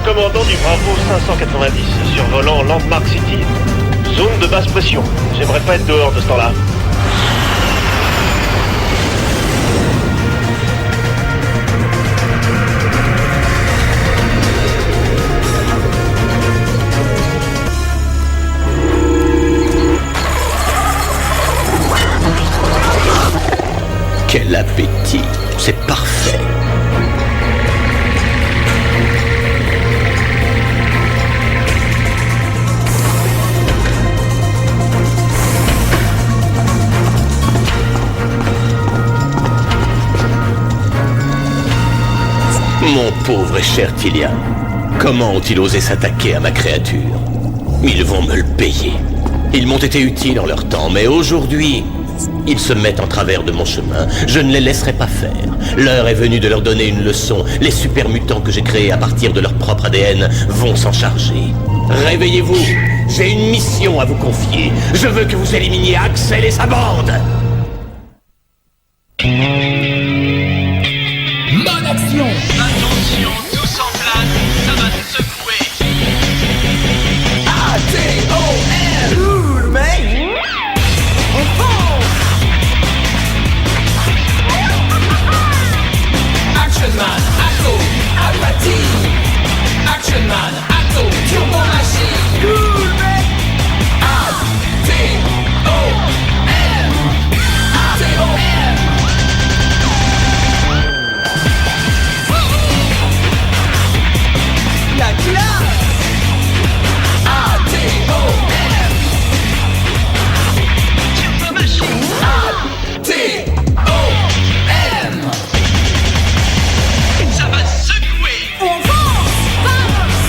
commandant du Bravo 590, survolant Landmark City. Zone de basse pression. J'aimerais pas être dehors de ce temps-là. Quel appétit, c'est parfait. Mon pauvre et cher Tillian, comment ont-ils osé s'attaquer à ma créature? Ils vont me le payer. Ils m'ont été utiles en leur temps, mais aujourd'hui, ils se mettent en travers de mon chemin. Je ne les laisserai pas faire. L'heure est venue de leur donner une leçon. Les super mutants que j'ai créés à partir de leur propre ADN vont s'en charger. Réveillez-vous, j'ai une mission à vous confier. Je veux que vous éliminiez Axel et sa bande. Bonne action! Attention, tous en place, ça va se secouer. A-T-O-M! Cool, mec! Action Man, Atto, Alpati. Action Man, Atto, Turbo Machine. Cool, mec! A-T-O-M! A-T-O-M! La classe! A-T-O-M! Turbo Machine. A-T-O-M! Ça va secouer. On fonce! Vamos!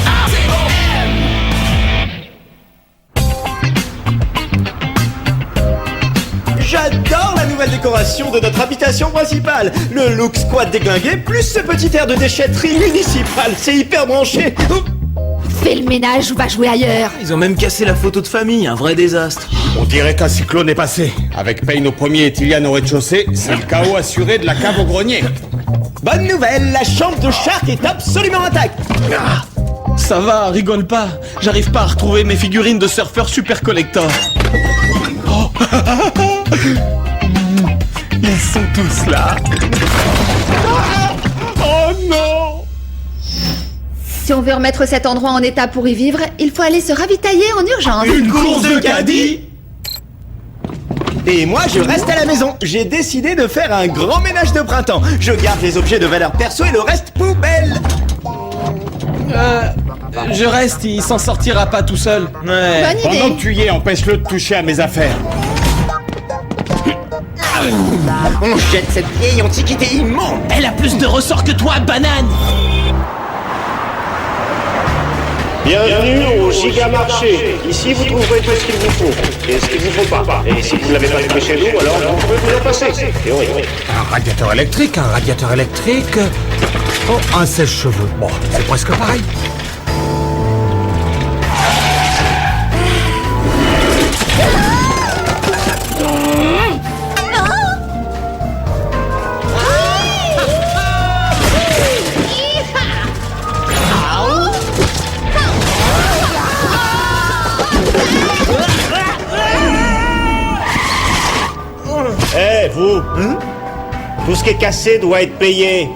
A-T-O-M! J'adore la nouvelle décoration de notre habitation principale. Le look squat déglingué, plus ce petit air de déchetterie municipale. C'est hyper branché. Oups. Fais le ménage ou va jouer ailleurs. Ils ont même cassé la photo de famille, un vrai désastre. On dirait qu'un cyclone est passé. Avec Payne au premier et Tillian au rez-de-chaussée, c'est le chaos assuré de la cave au grenier. Bonne nouvelle, la chambre de Shark est absolument intacte. Ça va, rigole pas. J'arrive pas à retrouver mes figurines de surfeurs super collector. Oh. Ils sont tous là. Oh non! Si on veut remettre cet endroit en état pour y vivre, il faut aller se ravitailler en urgence. Une course de caddie. Et moi, je reste à la maison. J'ai décidé de faire un grand ménage de printemps. Je garde les objets de valeur perso et le reste poubelle. Je reste, il s'en sortira pas tout seul. Ouais. Bonne Pendant idée. que tu y es, empêche-le de toucher à mes affaires. On jette cette vieille antiquité immonde. Elle a plus de ressorts que toi, banane. Bienvenue au Gigamarché. Ici, vous trouverez tout ce qu'il vous faut et ce qu'il vous faut pas. Et si vous ne l'avez pas trouvé chez nous, alors vous pouvez vous en passer. Et oui. Un radiateur électrique. Oh, un sèche-cheveux. Bon, c'est presque pareil. Eh, vous Tout ce qui est cassé doit être payé.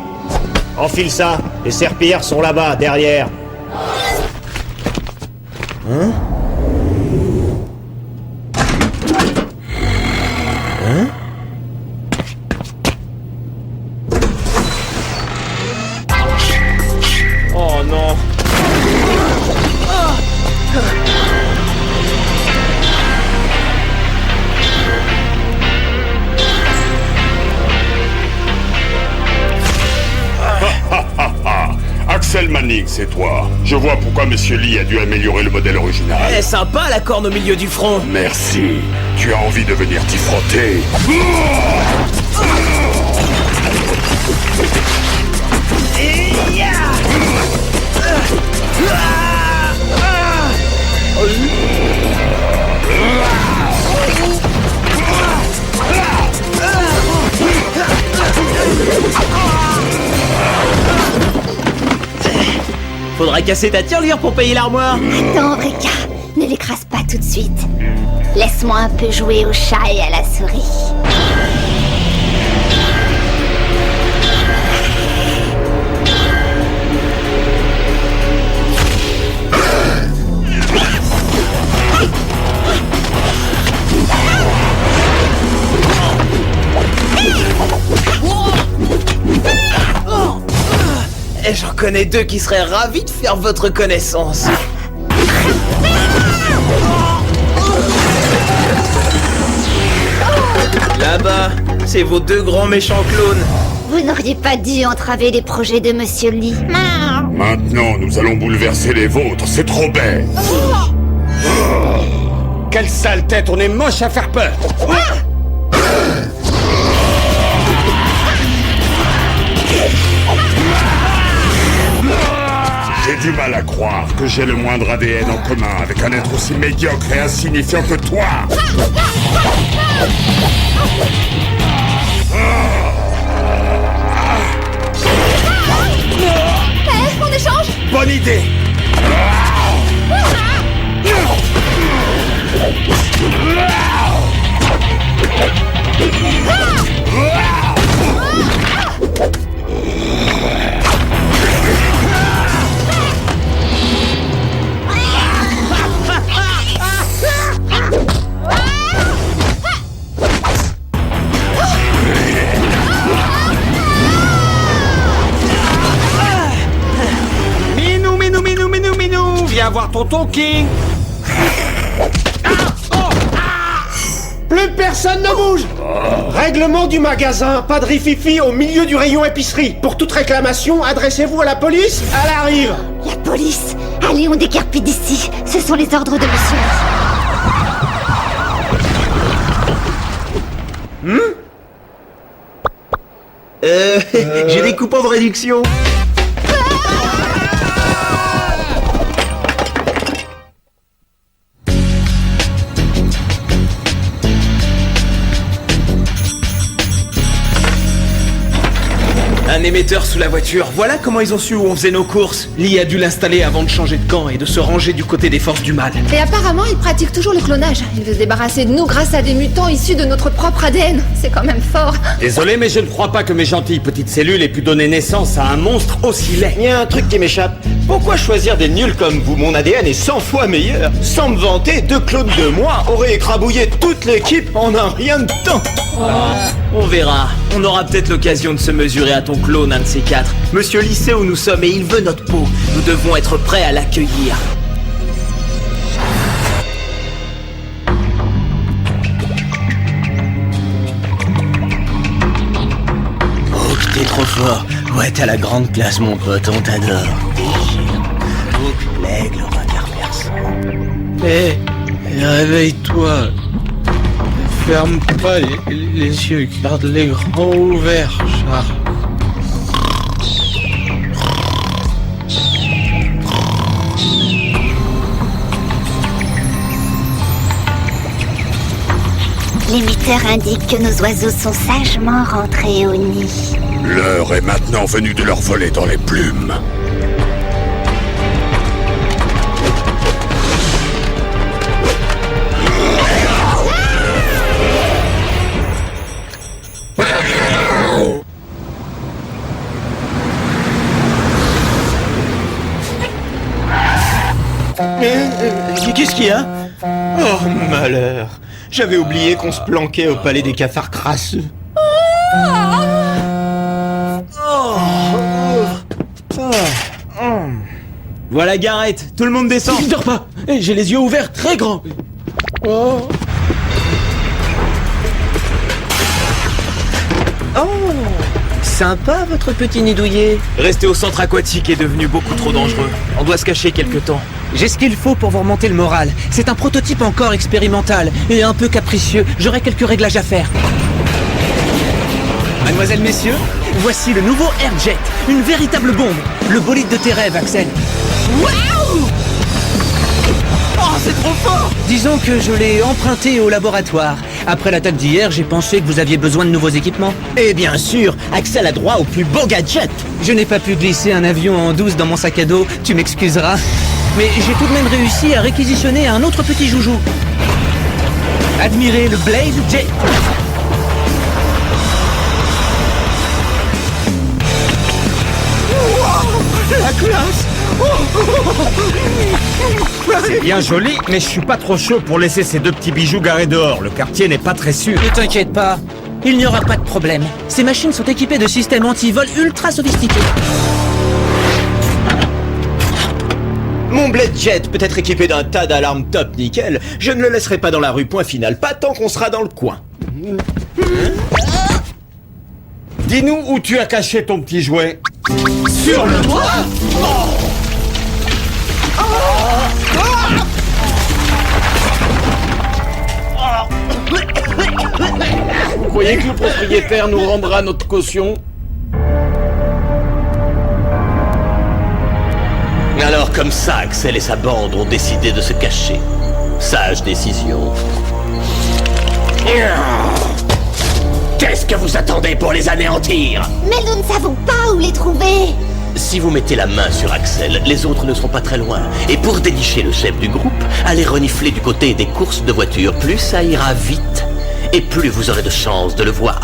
Enfile ça. Les serpillères sont là-bas, derrière. Oh non. Axel Manning, c'est toi. Je vois pourquoi Monsieur Lee a dû améliorer le modèle original. Eh, sympa la corne au milieu du front. Merci. Tu as envie de venir t'y frotter. Faudra casser ta tirelire pour payer l'armoire. Attends, Reka, ne l'écrase pas tout de suite. Laisse-moi un peu jouer au chat et à la souris. Et j'en connais deux qui seraient ravis de faire votre connaissance. Là-bas, c'est vos deux grands méchants clones. Vous n'auriez pas dû entraver les projets de Monsieur Lee. Maintenant, nous allons bouleverser les vôtres, c'est trop bête. Quelle sale tête, on est moche à faire peur. J'ai du mal à croire que j'ai le moindre ADN en commun avec un être aussi médiocre et insignifiant que toi. On échange? Bonne idée. Viens voir tonton King. Plus personne ne bouge. Règlement du magasin, pas de rififi au milieu du rayon épicerie. Pour toute réclamation, adressez-vous à la police, elle arrive. La police? Allez, on décarpille d'ici. Ce sont les ordres de Monsieur Lee. J'ai des coupons de réduction. Un émetteur sous la voiture, voilà comment ils ont su où on faisait nos courses. Lee a dû l'installer avant de changer de camp et de se ranger du côté des forces du mal. Et apparemment, il pratique toujours le clonage. Il veut se débarrasser de nous grâce à des mutants issus de notre propre ADN. C'est quand même fort. Désolé, mais je ne crois pas que mes gentilles petites cellules aient pu donner naissance à un monstre aussi laid. Il y a un truc qui m'échappe. Pourquoi choisir des nuls comme vous? Mon ADN est 100 fois meilleur. Sans me vanter, 2 clones de moi auraient écrabouillé toute l'équipe en un rien de temps. On verra. On aura peut-être l'occasion de se mesurer à ton clone, un de ces quatre. Monsieur Lee sait où nous sommes et il veut notre peau. Nous devons être prêts à l'accueillir. Oh, que t'es trop fort. Ouais, t'as la grande classe, mon pote, on t'adore. Déchire. Oh, l'aigle, regard perçant. Hé, réveille-toi. Ferme pas les yeux, garde-les grands ouverts, Charles. L'émetteur indique que nos oiseaux sont sagement rentrés au nid. L'heure est maintenant venue de leur voler dans les plumes. Qu'est-ce qu'il y a? Oh, malheur. J'avais oublié qu'on se planquait au palais des cafards crasseux. Voilà Gareth, tout le monde descend. Ne dors pas. J'ai les yeux ouverts très grands. Oh. Sympa votre petit nid douillet. Rester au centre aquatique est devenu beaucoup trop dangereux. On doit se cacher quelque temps. J'ai ce qu'il faut pour vous remonter le moral. C'est un prototype encore expérimental et un peu capricieux. J'aurai quelques réglages à faire. Mademoiselles, messieurs, voici le nouveau Airjet. Une véritable bombe. Le bolide de tes rêves, Axel. Waouh! Oh, c'est trop fort! Disons que je l'ai emprunté au laboratoire. Après l'attaque d'hier, j'ai pensé que vous aviez besoin de nouveaux équipements. Et bien sûr, Axel a droit au plus beau gadget. Je n'ai pas pu glisser un avion en douce dans mon sac à dos, tu m'excuseras. Mais j'ai tout de même réussi à réquisitionner un autre petit joujou. Admirez le Blaze Jet. La classe. C'est bien joli, mais je suis pas trop chaud pour laisser ces deux petits bijoux garés dehors. Le quartier n'est pas très sûr. Ne t'inquiète pas, il n'y aura pas de problème. Ces machines sont équipées de systèmes anti-vol ultra sophistiqués. Mon Blade Jet peut être équipé d'un tas d'alarmes top nickel. Je ne le laisserai pas dans la rue, point final. Pas tant qu'on sera dans le coin. Dis-nous où tu as caché ton petit jouet. Sur le toit. Vous croyez que le propriétaire nous rendra notre caution? Alors comme ça, Axel et sa bande ont décidé de se cacher. Sage décision. Qu'est-ce que vous attendez pour les anéantir? Mais nous ne savons pas où les trouver. Si vous mettez la main sur Axel, les autres ne seront pas très loin. Et pour dénicher le chef du groupe, allez renifler du côté des courses de voitures. Plus ça ira vite, et plus vous aurez de chances de le voir.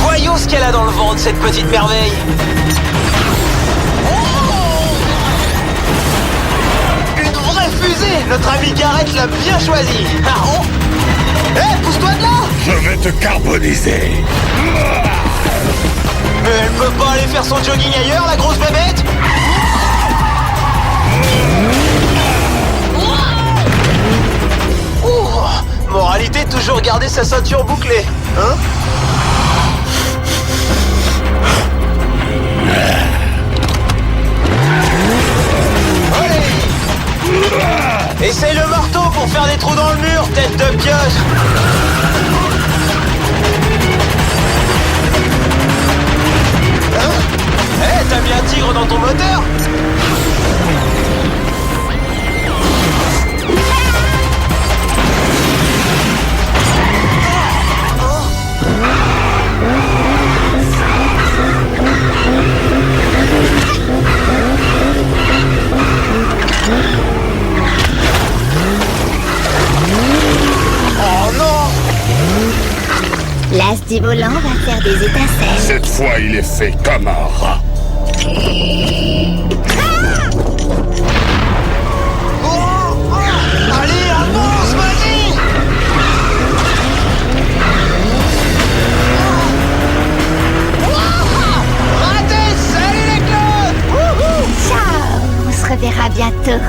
Voyons ce qu'elle a dans le ventre, cette petite merveille. Une vraie fusée. Notre ami Garrett l'a bien choisi. Hé, pousse-toi de là. Je vais te carboniser. Mais elle peut pas aller faire son jogging ailleurs, la grosse bébête. Moralité, toujours garder sa ceinture bouclée, hein? Essaye le marteau pour faire des trous dans le mur, tête de pioche. Hein? Eh, t'as mis un tigre dans ton moteur? L'as du volant va faire des étincelles. Cette fois, il est fait comme un rat. Allez, avance, vas-y! Raté! Salut les clones! Ciao, on se reverra bientôt.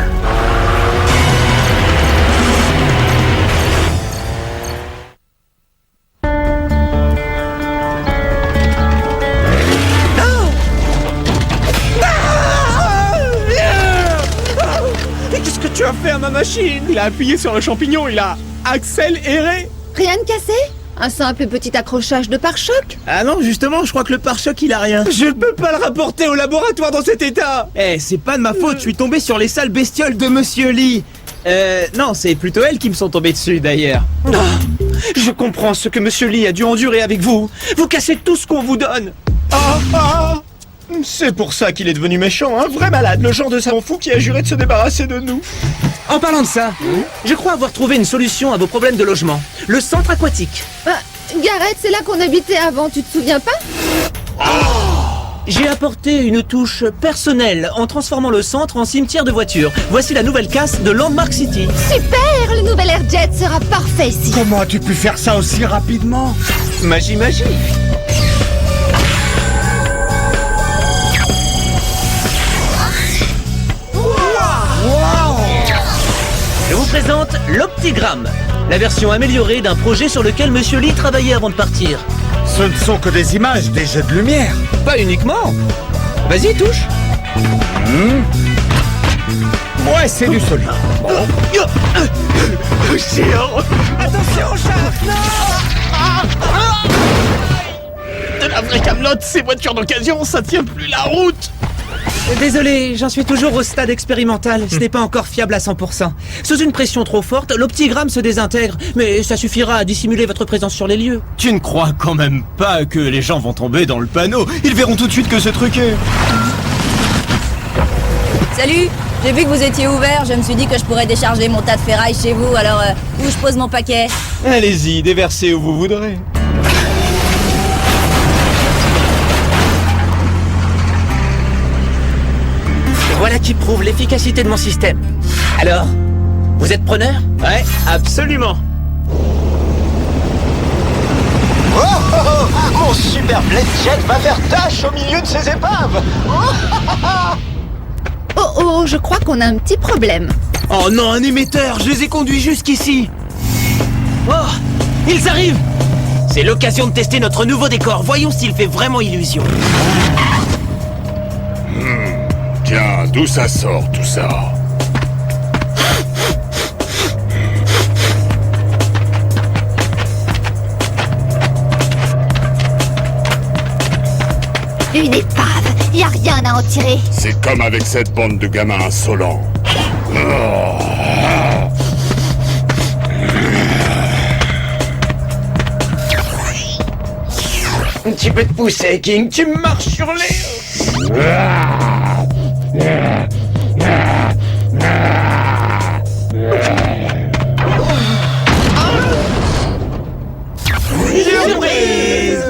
Qu'est-ce que tu as fait à ma machine? Il a appuyé sur le champignon, il a accéléré. Rien de cassé? Un simple petit accrochage de pare-choc? Ah non, justement, je crois que le pare-choc, il a rien. Je ne peux pas le rapporter au laboratoire dans cet état. Eh, c'est pas de ma faute, je suis tombé sur les sales bestioles de Monsieur Lee. Non, c'est plutôt elles qui me sont tombées dessus, d'ailleurs. Je comprends ce que Monsieur Lee a dû endurer avec vous. Vous cassez tout ce qu'on vous donne. C'est pour ça qu'il est devenu méchant, un vrai malade, le genre de savant fou qui a juré de se débarrasser de nous. En parlant de ça, je crois avoir trouvé une solution à vos problèmes de logement. Le centre aquatique. Garrett, c'est là qu'on habitait avant, tu te souviens pas? J'ai apporté une touche personnelle en transformant le centre en cimetière de voitures. Voici la nouvelle casse de Landmark City. Super, le nouvel Airjet sera parfait ici. Comment as-tu pu faire ça aussi rapidement? Magie. Je vous présente l'Optigramme, la version améliorée d'un projet sur lequel Monsieur Lee travaillait avant de partir. Ce ne sont que des images, des jets de lumière. Pas uniquement. Vas-y, touche. Ouais, c'est du solide. Attention, Charles! De la vraie camelote, ces voitures d'occasion, ça tient plus la route. Désolé, j'en suis toujours au stade expérimental. Ce n'est pas encore fiable à 100%. Sous une pression trop forte, l'optigramme se désintègre. Mais ça suffira à dissimuler votre présence sur les lieux. Tu ne crois quand même pas que les gens vont tomber dans le panneau? Ils verront tout de suite que c'est truqué. Salut! J'ai vu que vous étiez ouvert, je me suis dit que je pourrais décharger mon tas de ferraille chez vous, alors où je pose mon paquet? Allez-y, déversez où vous voudrez. Voilà qui prouve l'efficacité de mon système. Alors, vous êtes preneur? Ouais, absolument. Oh, oh, oh, mon super Blade Jet va faire tâche au milieu de ces épaves. Oh oh, je crois qu'on a un petit problème. Oh non, un émetteur! Je les ai conduits jusqu'ici! Oh! Ils arrivent! C'est l'occasion de tester notre nouveau décor. Voyons s'il fait vraiment illusion. Tiens, d'où ça sort tout ça? Une épave, y a rien à en tirer. C'est comme avec cette bande de gamins insolents. Un petit peu de poussée, King, tu me marches sur les... Surprise!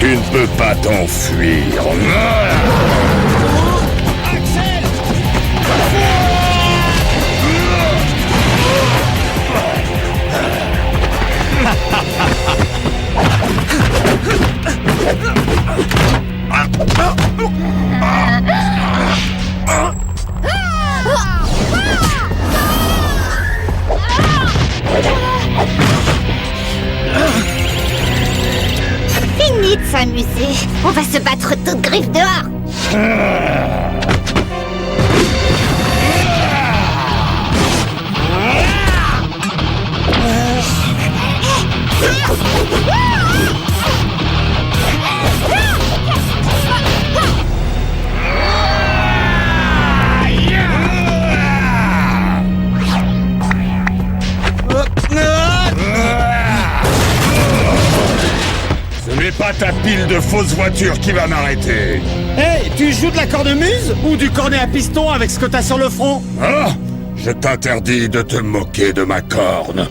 Tu ne peux pas t'enfuir. Fini de s'amuser. On va se battre toutes griffes dehors. Ce n'est pas ta pile de fausses voitures qui va m'arrêter. Hey, tu joues de la cornemuse ou du cornet à piston avec ce que t'as sur le front? Ah! Je t'interdis de te moquer de ma corne.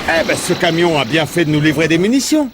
Eh ben, ce camion a bien fait de nous livrer des munitions.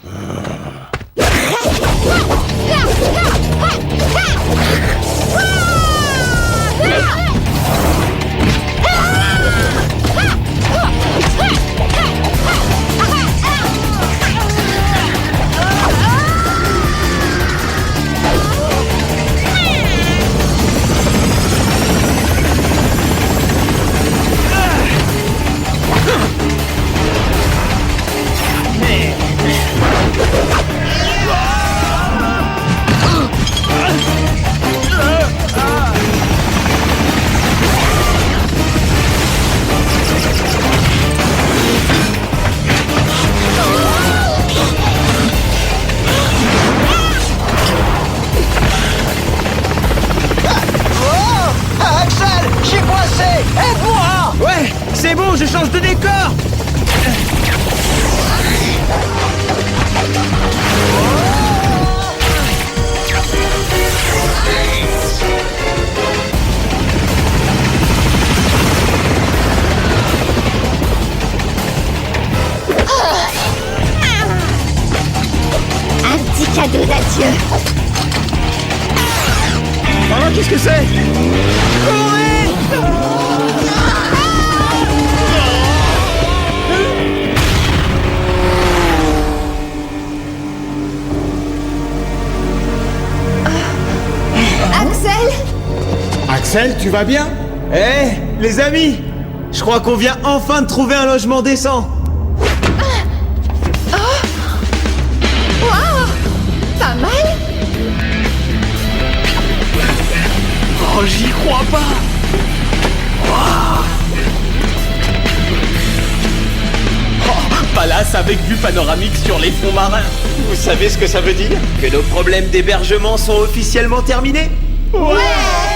Dieu! Maman, qu'est-ce que c'est? Axel! Axel, tu vas bien? Eh, les amis, je crois qu'on vient enfin de trouver un logement décent. Waouh! Pas mal? Oh, j'y crois pas. Palace avec vue panoramique sur les fonds marins. Vous savez ce que ça veut dire? Que nos problèmes d'hébergement sont officiellement terminés? Ouais!